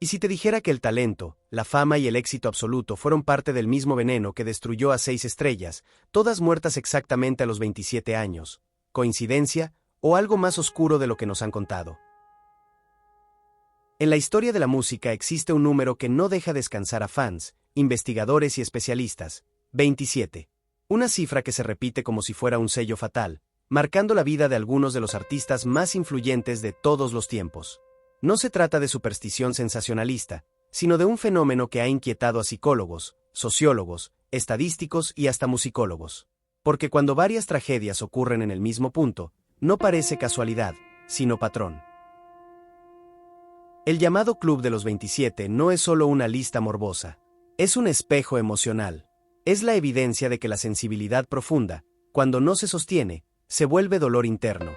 ¿Y si te dijera que el talento, la fama y el éxito absoluto fueron parte del mismo veneno que destruyó a 6 estrellas, todas muertas exactamente a los 27 años? ¿Coincidencia o algo más oscuro de lo que nos han contado? En la historia de la música existe un número que no deja descansar a fans, investigadores y especialistas: 27. Una cifra que se repite como si fuera un sello fatal, marcando la vida de algunos de los artistas más influyentes de todos los tiempos. No se trata de superstición sensacionalista, sino de un fenómeno que ha inquietado a psicólogos, sociólogos, estadísticos y hasta musicólogos. Porque cuando varias tragedias ocurren en el mismo punto, no parece casualidad, sino patrón. El llamado Club de los 27 no es solo una lista morbosa, es un espejo emocional. Es la evidencia de que la sensibilidad profunda, cuando no se sostiene, se vuelve dolor interno.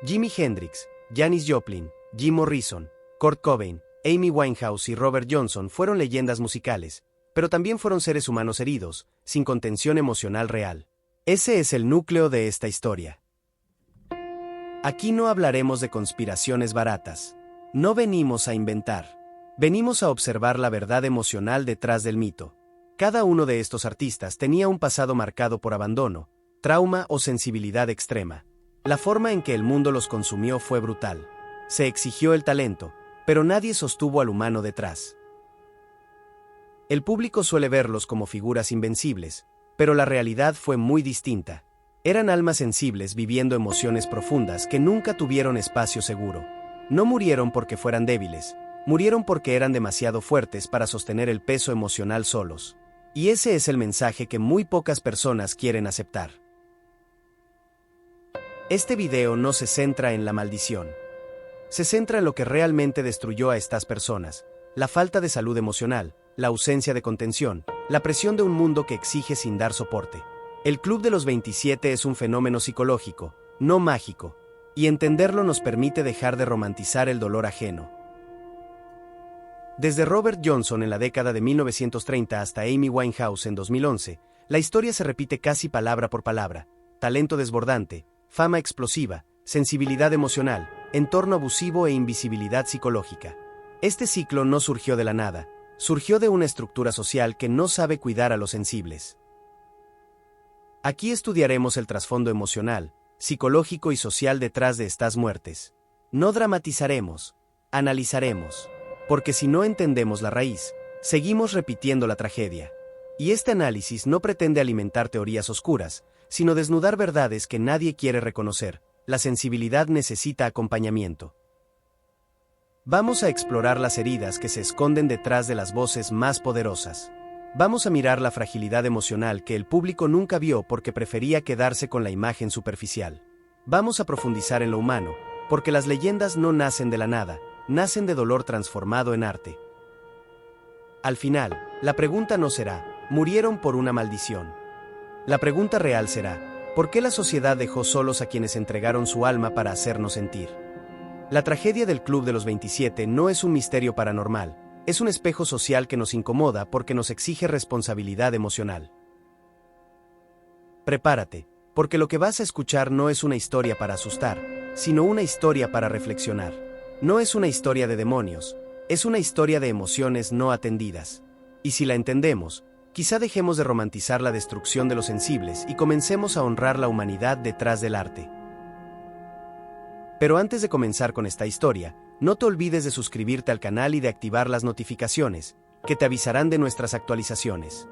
Jimi Hendrix, Janis Joplin, Jim Morrison, Kurt Cobain, Amy Winehouse y Robert Johnson fueron leyendas musicales, pero también fueron seres humanos heridos, sin contención emocional real. Ese es el núcleo de esta historia. Aquí no hablaremos de conspiraciones baratas. No venimos a inventar. Venimos a observar la verdad emocional detrás del mito. Cada uno de estos artistas tenía un pasado marcado por abandono, trauma o sensibilidad extrema. La forma en que el mundo los consumió fue brutal. Se exigió el talento, pero nadie sostuvo al humano detrás. El público suele verlos como figuras invencibles, pero la realidad fue muy distinta. Eran almas sensibles viviendo emociones profundas que nunca tuvieron espacio seguro. No murieron porque fueran débiles, murieron porque eran demasiado fuertes para sostener el peso emocional solos. Y ese es el mensaje que muy pocas personas quieren aceptar. Este video no se centra en la maldición. Se centra en lo que realmente destruyó a estas personas: la falta de salud emocional, la ausencia de contención, la presión de un mundo que exige sin dar soporte. El Club de los 27 es un fenómeno psicológico, no mágico, y entenderlo nos permite dejar de romantizar el dolor ajeno. Desde Robert Johnson en la década de 1930 hasta Amy Winehouse en 2011, la historia se repite casi palabra por palabra: talento desbordante, fama explosiva, sensibilidad emocional, entorno abusivo e invisibilidad psicológica. Este ciclo no surgió de la nada, surgió de una estructura social que no sabe cuidar a los sensibles. Aquí estudiaremos el trasfondo emocional, psicológico y social detrás de estas muertes. No dramatizaremos, analizaremos, porque si no entendemos la raíz, seguimos repitiendo la tragedia. Y este análisis no pretende alimentar teorías oscuras, sino desnudar verdades que nadie quiere reconocer. La sensibilidad necesita acompañamiento. Vamos a explorar las heridas que se esconden detrás de las voces más poderosas. Vamos a mirar la fragilidad emocional que el público nunca vio porque prefería quedarse con la imagen superficial. Vamos a profundizar en lo humano, porque las leyendas no nacen de la nada, nacen de dolor transformado en arte. Al final, la pregunta no será: ¿murieron por una maldición? La pregunta real será: ¿por qué la sociedad dejó solos a quienes entregaron su alma para hacernos sentir? La tragedia del Club de los 27 no es un misterio paranormal, es un espejo social que nos incomoda porque nos exige responsabilidad emocional. Prepárate, porque lo que vas a escuchar no es una historia para asustar, sino una historia para reflexionar. No es una historia de demonios, es una historia de emociones no atendidas. Y si la entendemos, quizá dejemos de romantizar la destrucción de los sensibles y comencemos a honrar la humanidad detrás del arte. Pero antes de comenzar con esta historia, no te olvides de suscribirte al canal y de activar las notificaciones, que te avisarán de nuestras actualizaciones.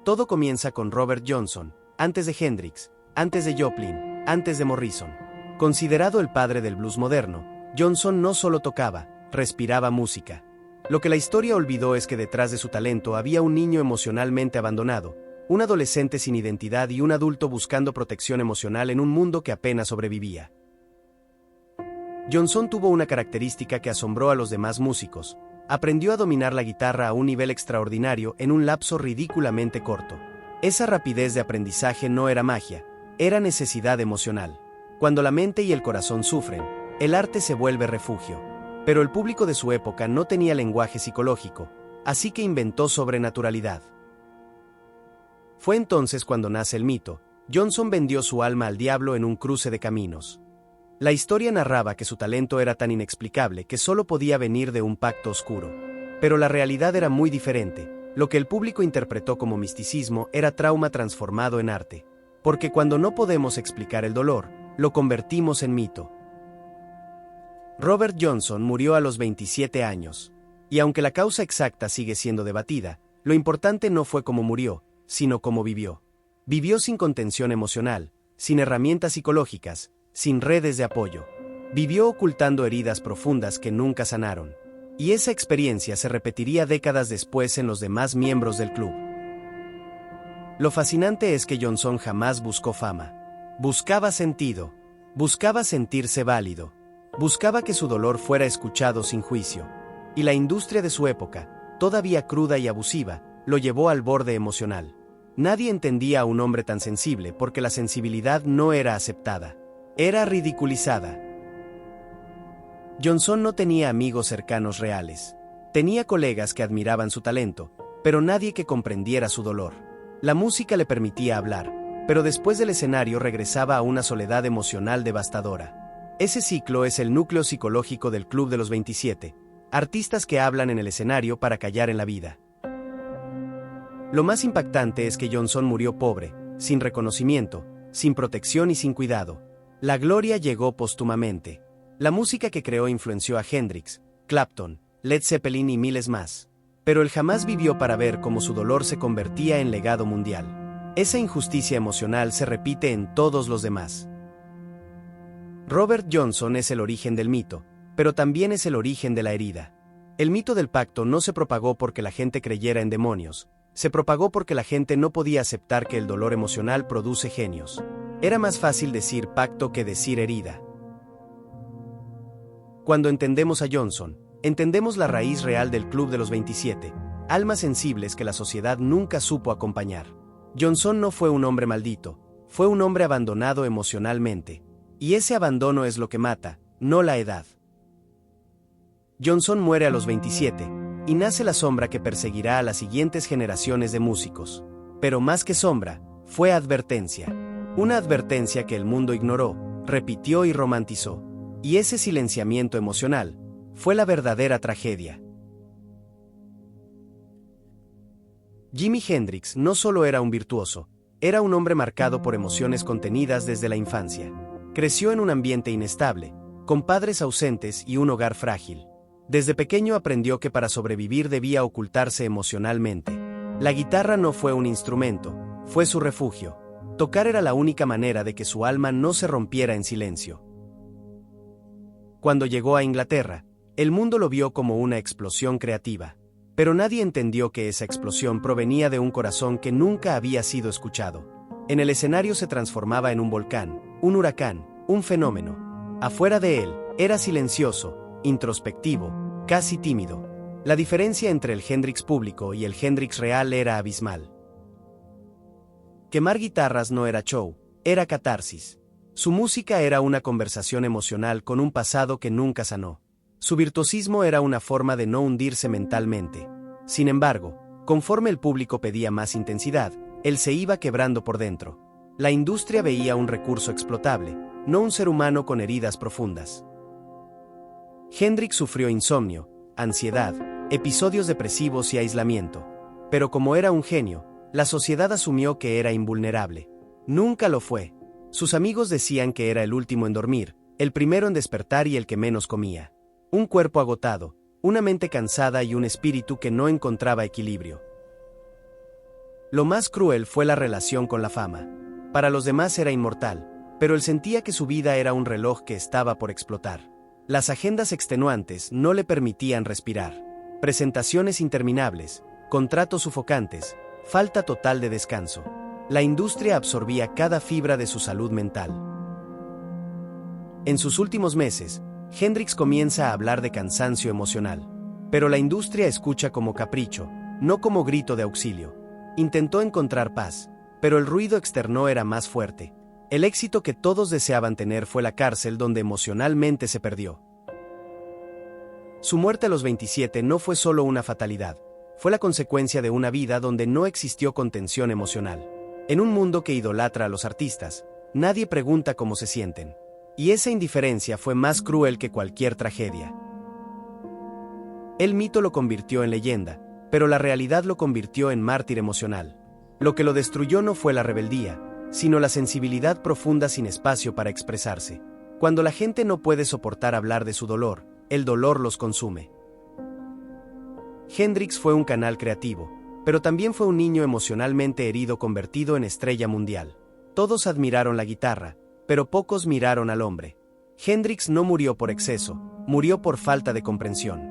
Todo comienza con Robert Johnson, antes de Hendrix, antes de Joplin, antes de Morrison. Considerado el padre del blues moderno, Johnson no solo tocaba, respiraba música. Lo que la historia olvidó es que detrás de su talento había un niño emocionalmente abandonado, un adolescente sin identidad y un adulto buscando protección emocional en un mundo que apenas sobrevivía. Johnson tuvo una característica que asombró a los demás músicos: aprendió a dominar la guitarra a un nivel extraordinario en un lapso ridículamente corto. Esa rapidez de aprendizaje no era magia, era necesidad emocional. Cuando la mente y el corazón sufren, el arte se vuelve refugio. Pero el público de su época no tenía lenguaje psicológico, así que inventó sobrenaturalidad. Fue entonces cuando nace el mito: Johnson vendió su alma al diablo en un cruce de caminos. La historia narraba que su talento era tan inexplicable que solo podía venir de un pacto oscuro. Pero la realidad era muy diferente. Lo que el público interpretó como misticismo era trauma transformado en arte. Porque cuando no podemos explicar el dolor, lo convertimos en mito. Robert Johnson murió a los 27 años. Y aunque la causa exacta sigue siendo debatida, lo importante no fue cómo murió, sino cómo vivió. Vivió sin contención emocional, sin herramientas psicológicas, sin redes de apoyo. Vivió ocultando heridas profundas que nunca sanaron. Y esa experiencia se repetiría décadas después en los demás miembros del club. Lo fascinante es que Johnson jamás buscó fama. Buscaba sentido. Buscaba sentirse válido. Buscaba que su dolor fuera escuchado sin juicio. Y la industria de su época, todavía cruda y abusiva, lo llevó al borde emocional. Nadie entendía a un hombre tan sensible porque la sensibilidad no era aceptada. Era ridiculizada. Johnson no tenía amigos cercanos reales. Tenía colegas que admiraban su talento, pero nadie que comprendiera su dolor. La música le permitía hablar, pero después del escenario regresaba a una soledad emocional devastadora. Ese ciclo es el núcleo psicológico del Club de los 27, artistas que hablan en el escenario para callar en la vida. Lo más impactante es que Johnson murió pobre, sin reconocimiento, sin protección y sin cuidado. La gloria llegó póstumamente. La música que creó influenció a Hendrix, Clapton, Led Zeppelin y miles más. Pero él jamás vivió para ver cómo su dolor se convertía en legado mundial. Esa injusticia emocional se repite en todos los demás. Robert Johnson es el origen del mito, pero también es el origen de la herida. El mito del pacto no se propagó porque la gente creyera en demonios, se propagó porque la gente no podía aceptar que el dolor emocional produce genios. Era más fácil decir pacto que decir herida. Cuando entendemos a Johnson, entendemos la raíz real del Club de los 27, almas sensibles que la sociedad nunca supo acompañar. Johnson no fue un hombre maldito, fue un hombre abandonado emocionalmente. Y ese abandono es lo que mata, no la edad. Johnson muere a los 27, y nace la sombra que perseguirá a las siguientes generaciones de músicos. Pero más que sombra, fue advertencia. Una advertencia que el mundo ignoró, repitió y romantizó. Y ese silenciamiento emocional fue la verdadera tragedia. Jimi Hendrix no solo era un virtuoso, era un hombre marcado por emociones contenidas desde la infancia. Creció en un ambiente inestable, con padres ausentes y un hogar frágil. Desde pequeño aprendió que para sobrevivir debía ocultarse emocionalmente. La guitarra no fue un instrumento, fue su refugio. Tocar era la única manera de que su alma no se rompiera en silencio. Cuando llegó a Inglaterra, el mundo lo vio como una explosión creativa. Pero nadie entendió que esa explosión provenía de un corazón que nunca había sido escuchado. En el escenario se transformaba en un volcán, un huracán, un fenómeno. Afuera de él, era silencioso, introspectivo, casi tímido. La diferencia entre el Hendrix público y el Hendrix real era abismal. Quemar guitarras no era show, era catarsis. Su música era una conversación emocional con un pasado que nunca sanó. Su virtuosismo era una forma de no hundirse mentalmente. Sin embargo, conforme el público pedía más intensidad, él se iba quebrando por dentro. La industria veía un recurso explotable, no un ser humano con heridas profundas. Hendrix sufrió insomnio, ansiedad, episodios depresivos y aislamiento. Pero como era un genio, la sociedad asumió que era invulnerable. Nunca lo fue. Sus amigos decían que era el último en dormir, el primero en despertar y el que menos comía. Un cuerpo agotado, una mente cansada y un espíritu que no encontraba equilibrio. Lo más cruel fue la relación con la fama. Para los demás era inmortal, pero él sentía que su vida era un reloj que estaba por explotar. Las agendas extenuantes no le permitían respirar. Presentaciones interminables, contratos sufocantes, falta total de descanso. La industria absorbía cada fibra de su salud mental. En sus últimos meses, Hendrix comienza a hablar de cansancio emocional. Pero la industria escucha como capricho, no como grito de auxilio. Intentó encontrar paz, pero el ruido externo era más fuerte. El éxito que todos deseaban tener fue la cárcel donde emocionalmente se perdió. Su muerte a los 27 no fue solo una fatalidad, fue la consecuencia de una vida donde no existió contención emocional. En un mundo que idolatra a los artistas, nadie pregunta cómo se sienten. Y esa indiferencia fue más cruel que cualquier tragedia. El mito lo convirtió en leyenda, pero la realidad lo convirtió en mártir emocional. Lo que lo destruyó no fue la rebeldía, sino la sensibilidad profunda sin espacio para expresarse. Cuando la gente no puede soportar hablar de su dolor, el dolor los consume. Hendrix fue un canal creativo, pero también fue un niño emocionalmente herido convertido en estrella mundial. Todos admiraron la guitarra, pero pocos miraron al hombre. Hendrix no murió por exceso, murió por falta de comprensión.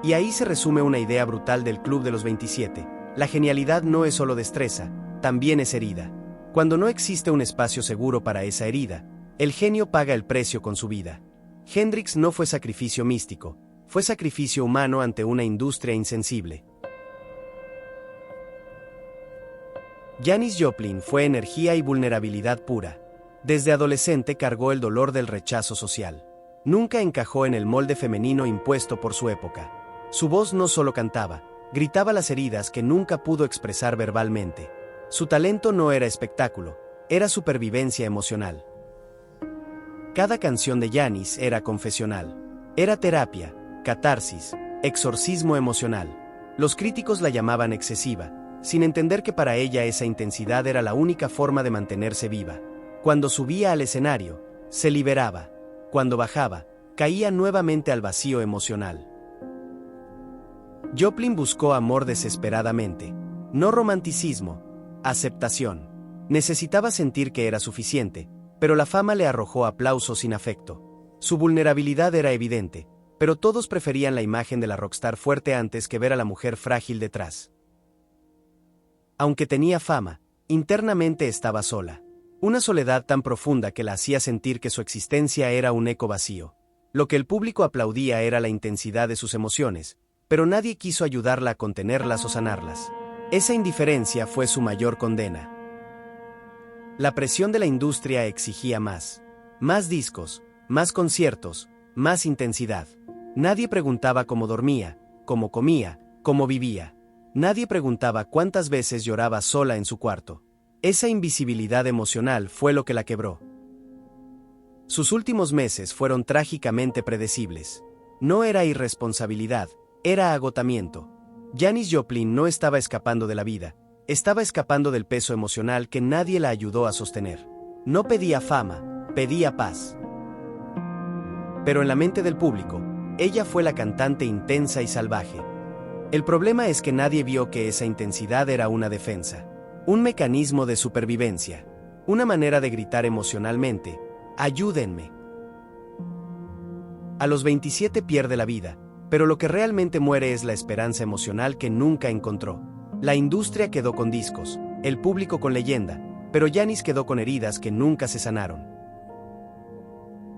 Y ahí se resume una idea brutal del Club de los 27. La genialidad no es solo destreza, también es herida. Cuando no existe un espacio seguro para esa herida, el genio paga el precio con su vida. Hendrix no fue sacrificio místico, fue sacrificio humano ante una industria insensible. Janis Joplin fue energía y vulnerabilidad pura. Desde adolescente cargó el dolor del rechazo social. Nunca encajó en el molde femenino impuesto por su época. Su voz no solo cantaba, gritaba las heridas que nunca pudo expresar verbalmente. Su talento no era espectáculo, era supervivencia emocional. Cada canción de Janis era confesional. Era terapia, catarsis, exorcismo emocional. Los críticos la llamaban excesiva, sin entender que para ella esa intensidad era la única forma de mantenerse viva. Cuando subía al escenario, se liberaba. Cuando bajaba, caía nuevamente al vacío emocional. Joplin buscó amor desesperadamente. No romanticismo, aceptación. Necesitaba sentir que era suficiente, pero la fama le arrojó aplausos sin afecto. Su vulnerabilidad era evidente, pero todos preferían la imagen de la rockstar fuerte antes que ver a la mujer frágil detrás. Aunque tenía fama, internamente estaba sola. Una soledad tan profunda que la hacía sentir que su existencia era un eco vacío. Lo que el público aplaudía era la intensidad de sus emociones, pero nadie quiso ayudarla a contenerlas o sanarlas. Esa indiferencia fue su mayor condena. La presión de la industria exigía más. Más discos, más conciertos, más intensidad. Nadie preguntaba cómo dormía, cómo comía, cómo vivía. Nadie preguntaba cuántas veces lloraba sola en su cuarto. Esa invisibilidad emocional fue lo que la quebró. Sus últimos meses fueron trágicamente predecibles. No era irresponsabilidad, era agotamiento. Janis Joplin no estaba escapando de la vida, estaba escapando del peso emocional que nadie la ayudó a sostener. No pedía fama, pedía paz. Pero en la mente del público, ella fue la cantante intensa y salvaje. El problema es que nadie vio que esa intensidad era una defensa, un mecanismo de supervivencia, una manera de gritar emocionalmente: ¡ayúdenme! A los 27 pierde la vida, pero lo que realmente muere es la esperanza emocional que nunca encontró. La industria quedó con discos, el público con leyenda, pero Janis quedó con heridas que nunca se sanaron.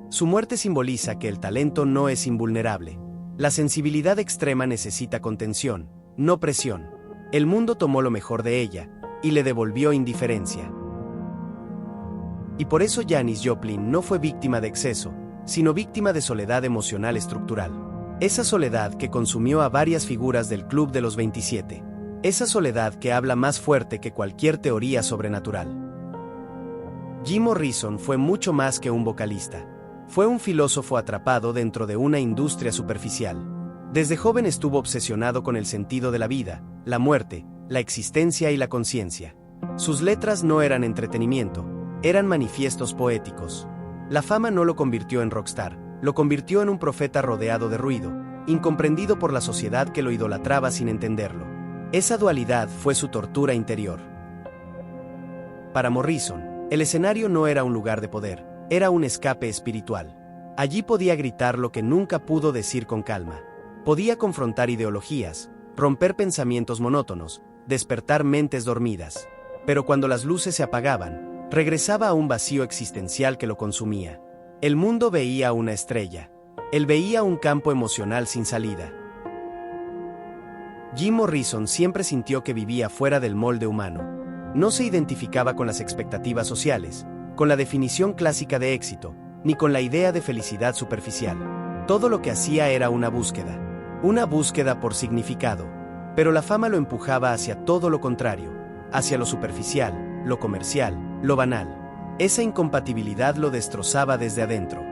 Su muerte simboliza que el talento no es invulnerable. La sensibilidad extrema necesita contención, no presión. El mundo tomó lo mejor de ella y le devolvió indiferencia. Y por eso Janis Joplin no fue víctima de exceso, sino víctima de soledad emocional estructural. Esa soledad que consumió a varias figuras del Club de los 27. Esa soledad que habla más fuerte que cualquier teoría sobrenatural. Jim Morrison fue mucho más que un vocalista. Fue un filósofo atrapado dentro de una industria superficial. Desde joven estuvo obsesionado con el sentido de la vida, la muerte, la existencia y la conciencia. Sus letras no eran entretenimiento, eran manifiestos poéticos. La fama no lo convirtió en rockstar, lo convirtió en un profeta rodeado de ruido, incomprendido por la sociedad que lo idolatraba sin entenderlo. Esa dualidad fue su tortura interior. Para Morrison, el escenario no era un lugar de poder, era un escape espiritual. Allí podía gritar lo que nunca pudo decir con calma. Podía confrontar ideologías, romper pensamientos monótonos, despertar mentes dormidas. Pero cuando las luces se apagaban, regresaba a un vacío existencial que lo consumía. El mundo veía una estrella. Él veía un campo emocional sin salida. Jim Morrison siempre sintió que vivía fuera del molde humano. No se identificaba con las expectativas sociales, con la definición clásica de éxito, ni con la idea de felicidad superficial. Todo lo que hacía era una búsqueda por significado. Pero la fama lo empujaba hacia todo lo contrario, hacia lo superficial, lo comercial, lo banal. Esa incompatibilidad lo destrozaba desde adentro.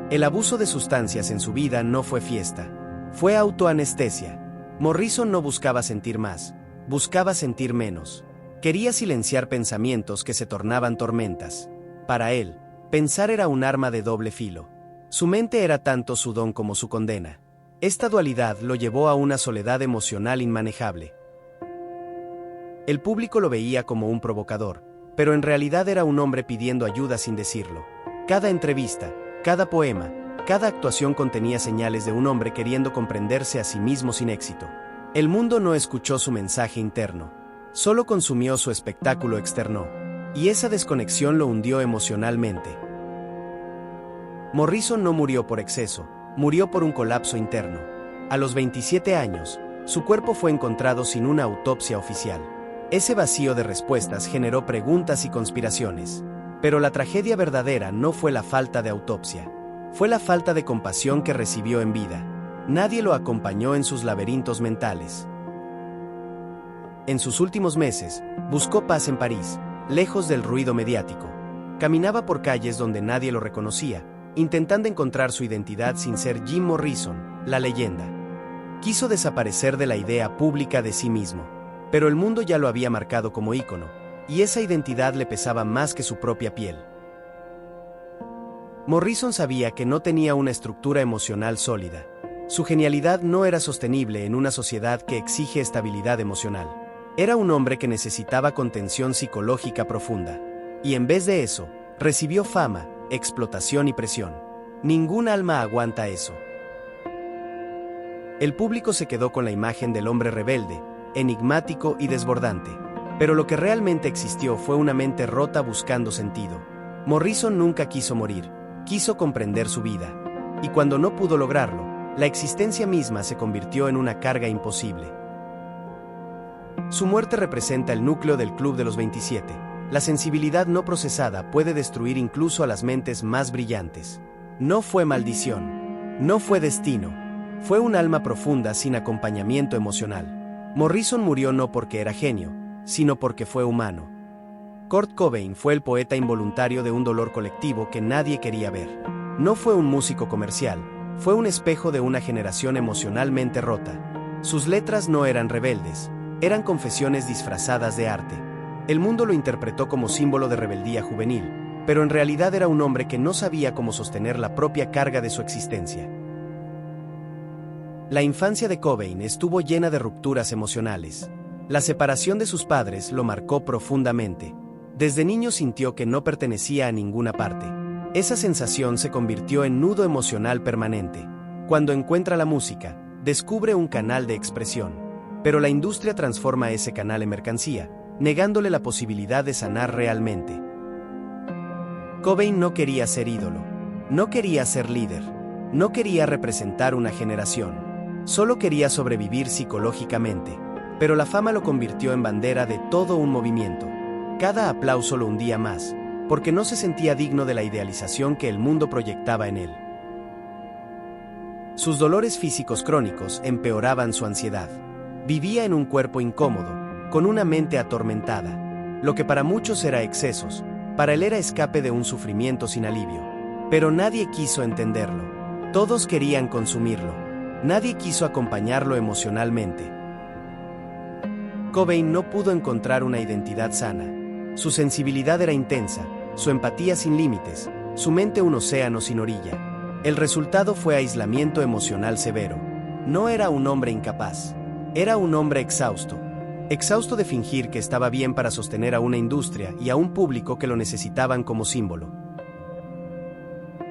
El abuso de sustancias en su vida no fue fiesta, fue autoanestesia. Morrison no buscaba sentir más, buscaba sentir menos. Quería silenciar pensamientos que se tornaban tormentas. Para él, pensar era un arma de doble filo. Su mente era tanto su don como su condena. Esta dualidad lo llevó a una soledad emocional inmanejable. El público lo veía como un provocador, pero en realidad era un hombre pidiendo ayuda sin decirlo. Cada entrevista, cada poema, cada actuación contenía señales de un hombre queriendo comprenderse a sí mismo sin éxito. El mundo no escuchó su mensaje interno, solo consumió su espectáculo externo, y esa desconexión lo hundió emocionalmente. Morrison no murió por exceso, murió por un colapso interno. A los 27 años, su cuerpo fue encontrado sin una autopsia oficial. Ese vacío de respuestas generó preguntas y conspiraciones. Pero la tragedia verdadera no fue la falta de autopsia, fue la falta de compasión que recibió en vida. Nadie lo acompañó en sus laberintos mentales. En sus últimos meses, buscó paz en París, lejos del ruido mediático. Caminaba por calles donde nadie lo reconocía, intentando encontrar su identidad sin ser Jim Morrison, la leyenda. Quiso desaparecer de la idea pública de sí mismo, pero el mundo ya lo había marcado como ícono, y esa identidad le pesaba más que su propia piel. Morrison sabía que no tenía una estructura emocional sólida. Su genialidad no era sostenible en una sociedad que exige estabilidad emocional. Era un hombre que necesitaba contención psicológica profunda. Y en vez de eso, recibió fama, explotación y presión. Ningún alma aguanta eso. El público se quedó con la imagen del hombre rebelde, enigmático y desbordante. Pero lo que realmente existió fue una mente rota buscando sentido. Morrison nunca quiso morir, quiso comprender su vida. Y cuando no pudo lograrlo, la existencia misma se convirtió en una carga imposible. Su muerte representa el núcleo del Club de los 27. La sensibilidad no procesada puede destruir incluso a las mentes más brillantes. No fue maldición, no fue destino, fue un alma profunda sin acompañamiento emocional. Morrison murió no porque era genio, sino porque fue humano. Kurt Cobain fue el poeta involuntario de un dolor colectivo que nadie quería ver. No fue un músico comercial, fue un espejo de una generación emocionalmente rota. Sus letras no eran rebeldes, eran confesiones disfrazadas de arte. El mundo lo interpretó como símbolo de rebeldía juvenil, pero en realidad era un hombre que no sabía cómo sostener la propia carga de su existencia. La infancia de Cobain estuvo llena de rupturas emocionales. La separación de sus padres lo marcó profundamente. Desde niño sintió que no pertenecía a ninguna parte. Esa sensación se convirtió en nudo emocional permanente. Cuando encuentra la música, descubre un canal de expresión. Pero la industria transforma ese canal en mercancía, negándole la posibilidad de sanar realmente. Cobain no quería ser ídolo, no quería ser líder, no quería representar una generación, solo quería sobrevivir psicológicamente. Pero la fama lo convirtió en bandera de todo un movimiento. Cada aplauso lo hundía más, porque no se sentía digno de la idealización que el mundo proyectaba en él. Sus dolores físicos crónicos empeoraban su ansiedad. Vivía en un cuerpo incómodo, con una mente atormentada. Lo que para muchos era excesos, para él era escape de un sufrimiento sin alivio. Pero nadie quiso entenderlo. Todos querían consumirlo. Nadie quiso acompañarlo emocionalmente. Cobain no pudo encontrar una identidad sana. Su sensibilidad era intensa, su empatía sin límites, su mente un océano sin orilla. El resultado fue aislamiento emocional severo. No era un hombre incapaz. Era un hombre exhausto. Exhausto de fingir que estaba bien para sostener a una industria y a un público que lo necesitaban como símbolo.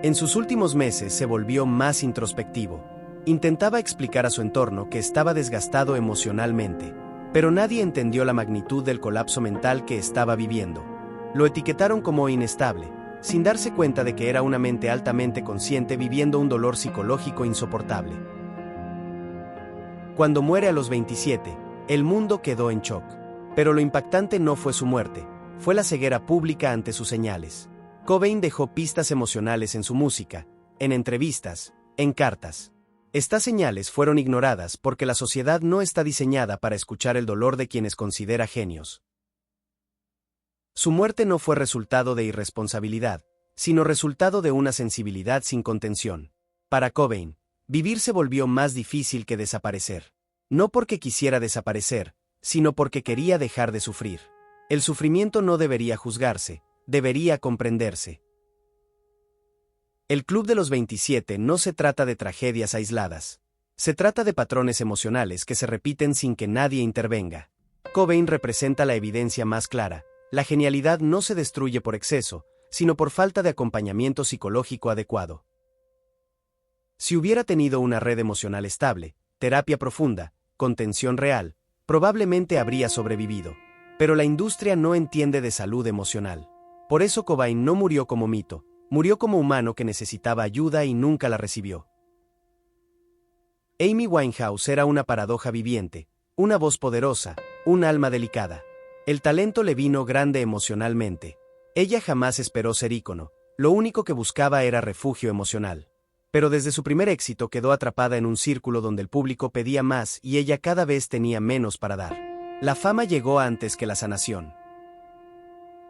En sus últimos meses se volvió más introspectivo. Intentaba explicar a su entorno que estaba desgastado emocionalmente. Pero nadie entendió la magnitud del colapso mental que estaba viviendo. Lo etiquetaron como inestable, sin darse cuenta de que era una mente altamente consciente viviendo un dolor psicológico insoportable. Cuando muere a los 27, el mundo quedó en shock. Pero lo impactante no fue su muerte, fue la ceguera pública ante sus señales. Cobain dejó pistas emocionales en su música, en entrevistas, en cartas. Estas señales fueron ignoradas porque la sociedad no está diseñada para escuchar el dolor de quienes considera genios. Su muerte no fue resultado de irresponsabilidad, sino resultado de una sensibilidad sin contención. Para Cobain, vivir se volvió más difícil que desaparecer. No porque quisiera desaparecer, sino porque quería dejar de sufrir. El sufrimiento no debería juzgarse, debería comprenderse. El Club de los 27 no se trata de tragedias aisladas. Se trata de patrones emocionales que se repiten sin que nadie intervenga. Cobain representa la evidencia más clara. La genialidad no se destruye por exceso, sino por falta de acompañamiento psicológico adecuado. Si hubiera tenido una red emocional estable, terapia profunda, contención real, probablemente habría sobrevivido. Pero la industria no entiende de salud emocional. Por eso Cobain no murió como mito, murió como humano que necesitaba ayuda y nunca la recibió. Amy Winehouse era una paradoja viviente, una voz poderosa, un alma delicada. El talento le vino grande emocionalmente. Ella jamás esperó ser ícono, lo único que buscaba era refugio emocional. Pero desde su primer éxito quedó atrapada en un círculo donde el público pedía más y ella cada vez tenía menos para dar. La fama llegó antes que la sanación.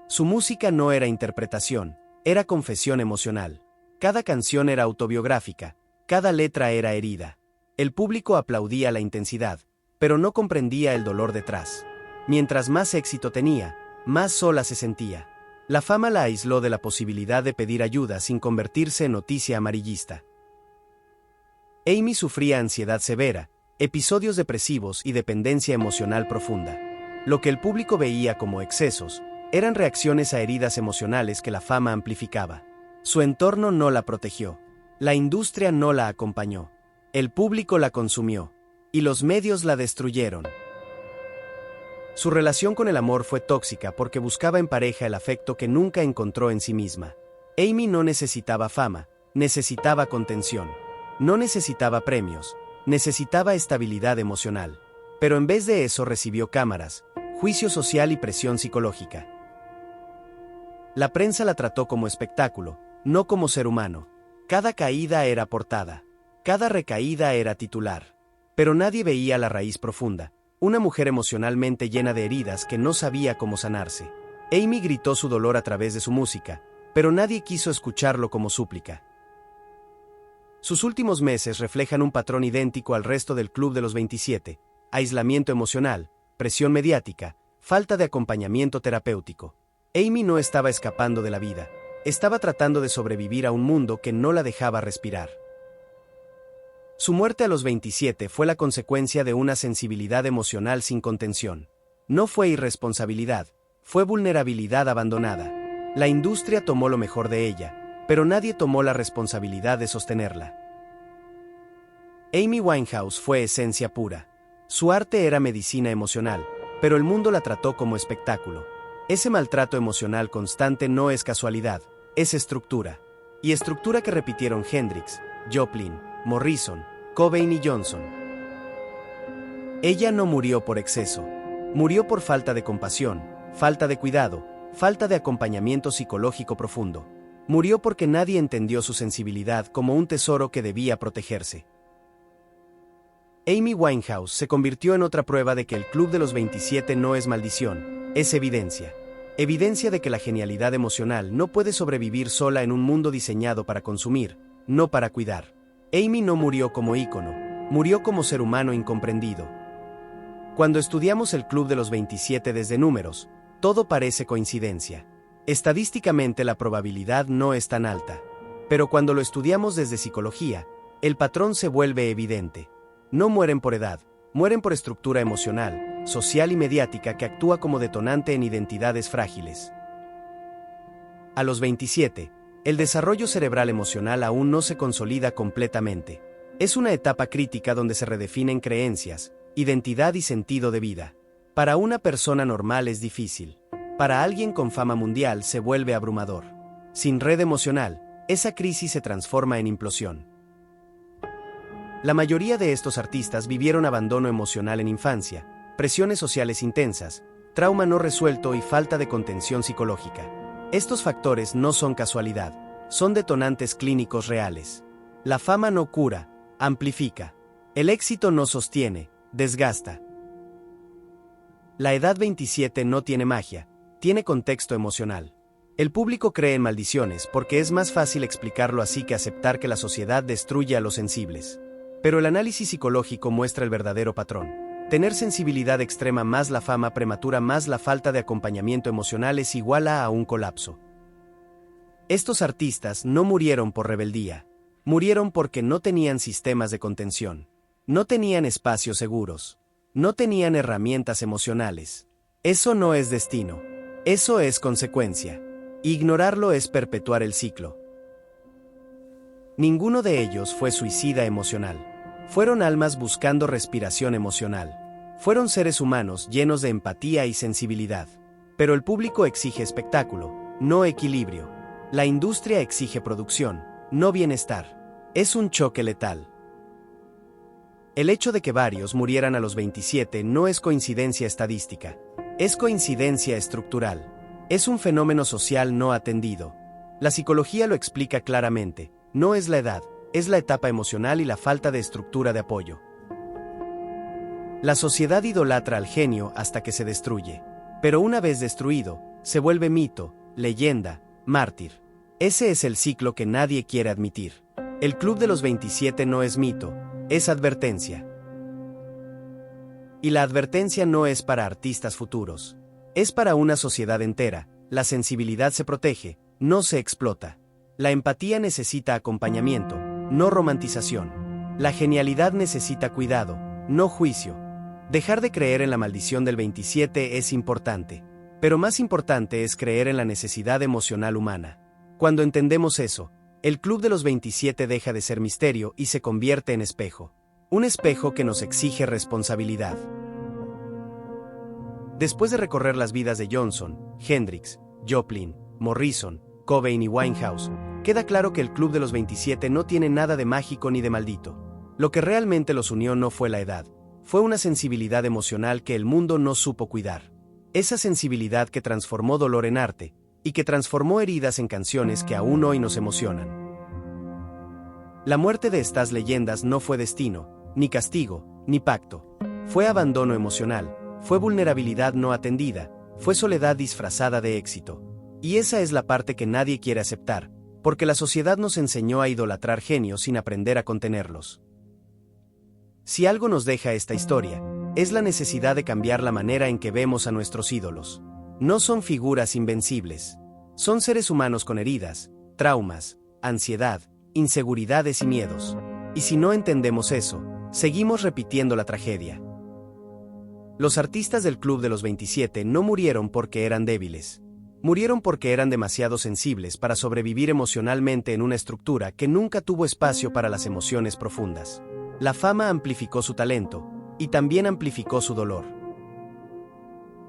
Su música no era interpretación, era confesión emocional. Cada canción era autobiográfica, cada letra era herida. El público aplaudía la intensidad, pero no comprendía el dolor detrás. Mientras más éxito tenía, más sola se sentía. La fama la aisló de la posibilidad de pedir ayuda sin convertirse en noticia amarillista. Amy sufría ansiedad severa, episodios depresivos y dependencia emocional profunda. Lo que el público veía como excesos, eran reacciones a heridas emocionales que la fama amplificaba. Su entorno no la protegió. La industria no la acompañó. El público la consumió. Y los medios la destruyeron. Su relación con el amor fue tóxica porque buscaba en pareja el afecto que nunca encontró en sí misma. Amy no necesitaba fama, necesitaba contención. No necesitaba premios, necesitaba estabilidad emocional. Pero en vez de eso recibió cámaras, juicio social y presión psicológica. La prensa la trató como espectáculo, no como ser humano. Cada caída era portada. Cada recaída era titular. Pero nadie veía la raíz profunda. Una mujer emocionalmente llena de heridas que no sabía cómo sanarse. Amy gritó su dolor a través de su música, pero nadie quiso escucharlo como súplica. Sus últimos meses reflejan un patrón idéntico al resto del Club de los 27, aislamiento emocional, presión mediática, falta de acompañamiento terapéutico. Amy no estaba escapando de la vida, estaba tratando de sobrevivir a un mundo que no la dejaba respirar. Su muerte a los 27 fue la consecuencia de una sensibilidad emocional sin contención. No fue irresponsabilidad, fue vulnerabilidad abandonada. La industria tomó lo mejor de ella, pero nadie tomó la responsabilidad de sostenerla. Amy Winehouse fue esencia pura. Su arte era medicina emocional, pero el mundo la trató como espectáculo. Ese maltrato emocional constante no es casualidad, es estructura. Y estructura que repitieron Hendrix, Joplin, Morrison, Cobain y Johnson. Ella no murió por exceso. Murió por falta de compasión, falta de cuidado, falta de acompañamiento psicológico profundo. Murió porque nadie entendió su sensibilidad como un tesoro que debía protegerse. Amy Winehouse se convirtió en otra prueba de que el Club de los 27 no es maldición, es evidencia. Evidencia de que la genialidad emocional no puede sobrevivir sola en un mundo diseñado para consumir, no para cuidar. Amy no murió como ícono, murió como ser humano incomprendido. Cuando estudiamos el Club de los 27 desde números, todo parece coincidencia. Estadísticamente la probabilidad no es tan alta. Pero cuando lo estudiamos desde psicología, el patrón se vuelve evidente. No mueren por edad, mueren por estructura emocional, social y mediática que actúa como detonante en identidades frágiles. A los 27, el desarrollo cerebral emocional aún no se consolida completamente. Es una etapa crítica donde se redefinen creencias, identidad y sentido de vida. Para una persona normal es difícil. Para alguien con fama mundial se vuelve abrumador. Sin red emocional, esa crisis se transforma en implosión. La mayoría de estos artistas vivieron abandono emocional en infancia, presiones sociales intensas, trauma no resuelto y falta de contención psicológica. Estos factores no son casualidad, son detonantes clínicos reales. La fama no cura, amplifica. El éxito no sostiene, desgasta. La edad 27 no tiene magia, tiene contexto emocional. El público cree en maldiciones porque es más fácil explicarlo así que aceptar que la sociedad destruye a los sensibles. Pero el análisis psicológico muestra el verdadero patrón. Tener sensibilidad extrema más la fama prematura más la falta de acompañamiento emocional es igual a un colapso. Estos artistas no murieron por rebeldía. Murieron porque no tenían sistemas de contención. No tenían espacios seguros. No tenían herramientas emocionales. Eso no es destino. Eso es consecuencia. Ignorarlo es perpetuar el ciclo. Ninguno de ellos fue suicida emocional. Fueron almas buscando respiración emocional. Fueron seres humanos llenos de empatía y sensibilidad. Pero el público exige espectáculo, no equilibrio. La industria exige producción, no bienestar. Es un choque letal. El hecho de que varios murieran a los 27 no es coincidencia estadística. Es coincidencia estructural. Es un fenómeno social no atendido. La psicología lo explica claramente. No es la edad, es la etapa emocional y la falta de estructura de apoyo. La sociedad idolatra al genio hasta que se destruye. Pero una vez destruido, se vuelve mito, leyenda, mártir. Ese es el ciclo que nadie quiere admitir. El Club de los 27 no es mito, es advertencia. Y la advertencia no es para artistas futuros. Es para una sociedad entera. La sensibilidad se protege, no se explota. La empatía necesita acompañamiento, no romantización. La genialidad necesita cuidado, no juicio. Dejar de creer en la maldición del 27 es importante. Pero más importante es creer en la necesidad emocional humana. Cuando entendemos eso, el Club de los 27 deja de ser misterio y se convierte en espejo. Un espejo que nos exige responsabilidad. Después de recorrer las vidas de Johnson, Hendrix, Joplin, Morrison, Cobain y Winehouse, queda claro que el Club de los 27 no tiene nada de mágico ni de maldito. Lo que realmente los unió no fue la edad, fue una sensibilidad emocional que el mundo no supo cuidar. Esa sensibilidad que transformó dolor en arte, y que transformó heridas en canciones que aún hoy nos emocionan. La muerte de estas leyendas no fue destino, ni castigo, ni pacto. Fue abandono emocional. Fue vulnerabilidad no atendida, fue soledad disfrazada de éxito. Y esa es la parte que nadie quiere aceptar, porque la sociedad nos enseñó a idolatrar genios sin aprender a contenerlos. Si algo nos deja esta historia, es la necesidad de cambiar la manera en que vemos a nuestros ídolos. No son figuras invencibles. Son seres humanos con heridas, traumas, ansiedad, inseguridades y miedos. Y si no entendemos eso, seguimos repitiendo la tragedia. Los artistas del Club de los 27 no murieron porque eran débiles. Murieron porque eran demasiado sensibles para sobrevivir emocionalmente en una estructura que nunca tuvo espacio para las emociones profundas. La fama amplificó su talento, y también amplificó su dolor.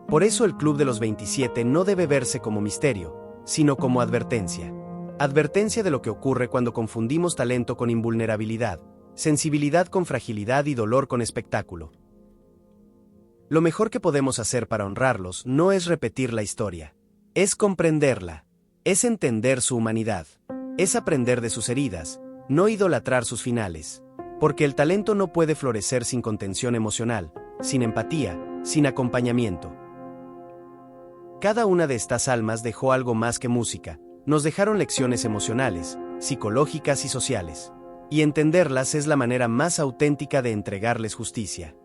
Por eso el Club de los 27 no debe verse como misterio, sino como advertencia. Advertencia de lo que ocurre cuando confundimos talento con invulnerabilidad, sensibilidad con fragilidad y dolor con espectáculo. Lo mejor que podemos hacer para honrarlos no es repetir la historia. Es comprenderla. Es entender su humanidad. Es aprender de sus heridas, no idolatrar sus finales. Porque el talento no puede florecer sin contención emocional, sin empatía, sin acompañamiento. Cada una de estas almas dejó algo más que música. Nos dejaron lecciones emocionales, psicológicas y sociales. Y entenderlas es la manera más auténtica de entregarles justicia.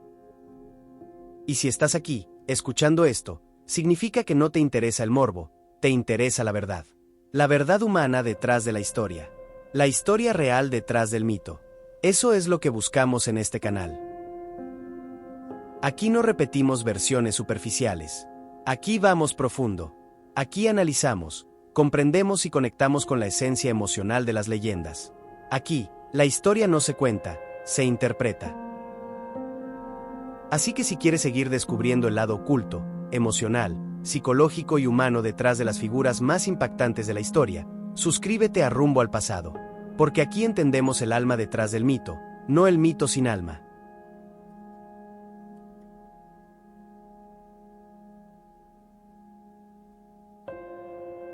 Y si estás aquí, escuchando esto, significa que no te interesa el morbo, te interesa la verdad. La verdad humana detrás de la historia. La historia real detrás del mito. Eso es lo que buscamos en este canal. Aquí no repetimos versiones superficiales. Aquí vamos profundo. Aquí analizamos, comprendemos y conectamos con la esencia emocional de las leyendas. Aquí, la historia no se cuenta, se interpreta. Así que si quieres seguir descubriendo el lado oculto, emocional, psicológico y humano detrás de las figuras más impactantes de la historia, suscríbete a Rumbo al Pasado, porque aquí entendemos el alma detrás del mito, no el mito sin alma.